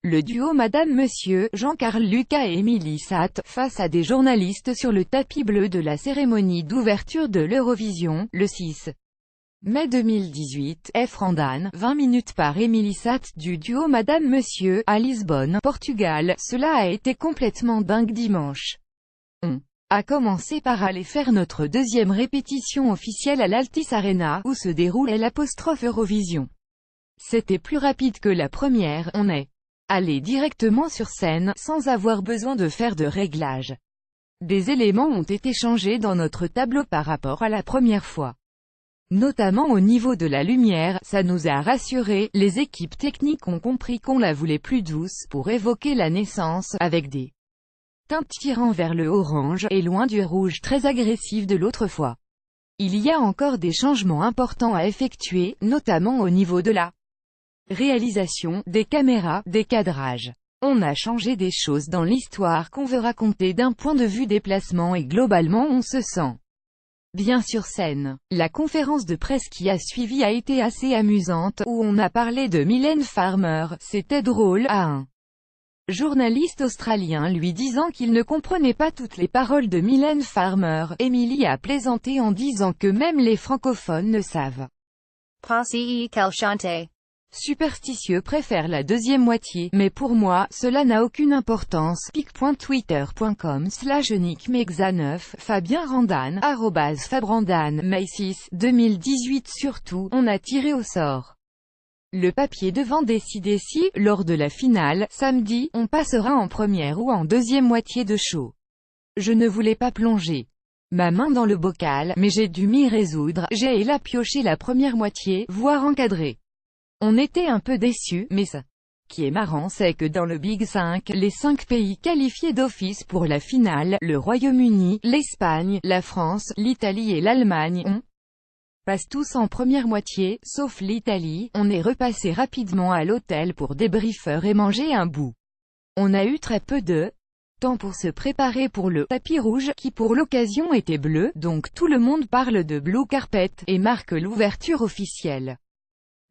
Le duo Madame Monsieur, Jean-Carl Lucas et Émilie Satt, face à des journalistes sur le tapis bleu de la cérémonie d'ouverture de l'Eurovision, le 6 mai 2018, Randane, 20 minutes par Émilie Satt du duo Madame Monsieur, à Lisbonne, Portugal. Cela a été complètement dingue dimanche. On a commencé par aller faire notre deuxième répétition officielle à l'Altis Arena, où se déroulait l'Eurovision. C'était plus rapide que la première, on est allé directement sur scène, sans avoir besoin de faire de réglages. Des éléments ont été changés dans notre tableau par rapport à la première fois. Notamment au niveau de la lumière, ça nous a rassurés, les équipes techniques ont compris qu'on la voulait plus douce, pour évoquer la naissance, avec des teintes tirant vers le orange, et loin du rouge très agressif de l'autre fois. Il y a encore des changements importants à effectuer, notamment au niveau de la réalisation, des caméras, des cadrages. On a changé des choses dans l'histoire qu'on veut raconter d'un point de vue déplacement et globalement on se sent bien sur scène. La conférence de presse qui a suivi a été assez amusante, où on a parlé de Mylène Farmer, c'était drôle, à un journaliste australien lui disant qu'il ne comprenait pas toutes les paroles de Mylène Farmer. Émilie a plaisanté en disant que même les francophones ne savent pas si qu'elle chantait. Superstitieux préfère la deuxième moitié, mais pour moi, cela n'a aucune importance. pic.twitter.com/nickmexa9, Fabien Randane, @FabRandane, May 6, 2018. Surtout, on a tiré au sort le papier devant décider si, lors de la finale, samedi, on passera en première ou en deuxième moitié de show. Je ne voulais pas plonger ma main dans le bocal, mais j'ai dû m'y résoudre. J'ai pioché la première moitié, voire encadré. On était un peu déçus, mais ce qui est marrant c'est que dans le Big 5, les 5 pays qualifiés d'office pour la finale, le Royaume-Uni, l'Espagne, la France, l'Italie et l'Allemagne, passe tous en première moitié, sauf l'Italie. On est repassé rapidement à l'hôtel pour débriefeur et manger un bout. On a eu très peu de temps pour se préparer pour le tapis rouge, qui pour l'occasion était bleu, donc tout le monde parle de Blue Carpet, et marque l'ouverture officielle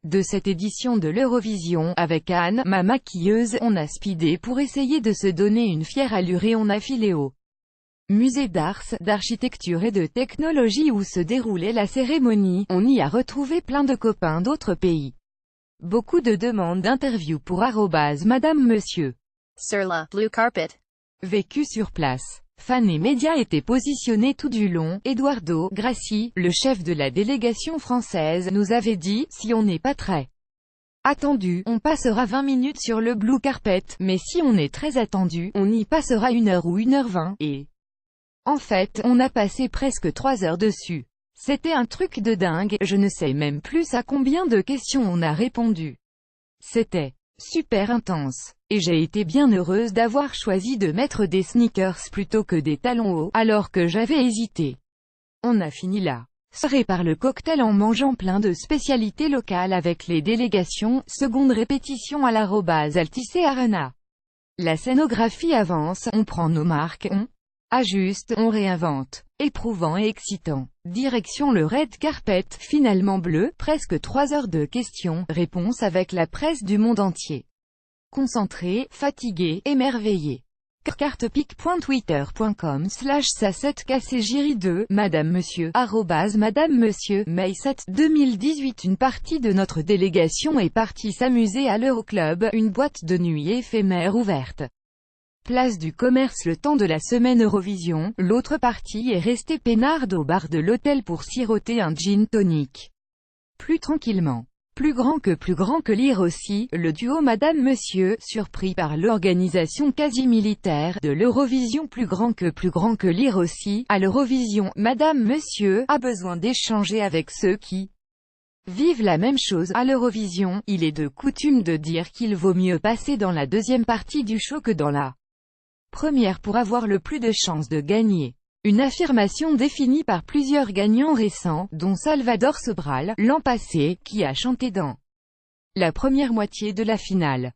de cette édition de l'Eurovision. Avec Anne, ma maquilleuse, on a speedé pour essayer de se donner une fière allure et on a filé au musée d'art, d'architecture et de technologie où se déroulait la cérémonie. On y a retrouvé plein de copains d'autres pays. Beaucoup de demandes d'interview pour Madame Monsieur. Sur la Blue Carpet. Vécu sur place. Fans et médias étaient positionnés tout du long. Eduardo Grassi, le chef de la délégation française, nous avait dit, si on n'est pas très attendu, on passera 20 minutes sur le Blue Carpet, mais si on est très attendu, on y passera 1 heure ou 1h20, et en fait, on a passé presque 3 heures dessus. C'était un truc de dingue, je ne sais même plus à combien de questions on a répondu. C'était super intense. Et j'ai été bien heureuse d'avoir choisi de mettre des sneakers plutôt que des talons hauts, alors que j'avais hésité. On a fini la soirée par le cocktail en mangeant plein de spécialités locales avec les délégations. Seconde répétition à l'Altis Arena. La scénographie avance, on prend nos marques, on ajuste, on réinvente. Éprouvant et excitant. Direction le Red Carpet, finalement bleu, presque 3 heures de questions-réponses avec la presse du monde entier. Concentré, fatigué, émerveillé. Carte pic.twitter.com/sa7kcgiri2, Madame Monsieur, Madame Monsieur, May 7, 2018. Une partie de notre délégation est partie s'amuser à l'Euroclub, une boîte de nuit éphémère ouverte place du commerce le temps de la semaine Eurovision. L'autre partie est restée peinarde au bar de l'hôtel pour siroter un gin tonic. Plus tranquillement. Plus grand que lire aussi, le duo Madame Monsieur, surpris par l'organisation quasi-militaire de l'Eurovision. Plus grand que lire aussi, à l'Eurovision, Madame Monsieur a besoin d'échanger avec ceux qui vivent la même chose. À l'Eurovision, il est de coutume de dire qu'il vaut mieux passer dans la deuxième partie du show que dans la première pour avoir le plus de chances de gagner. Une affirmation définie par plusieurs gagnants récents, dont Salvador Sobral, l'an passé, qui a chanté dans la première moitié de la finale.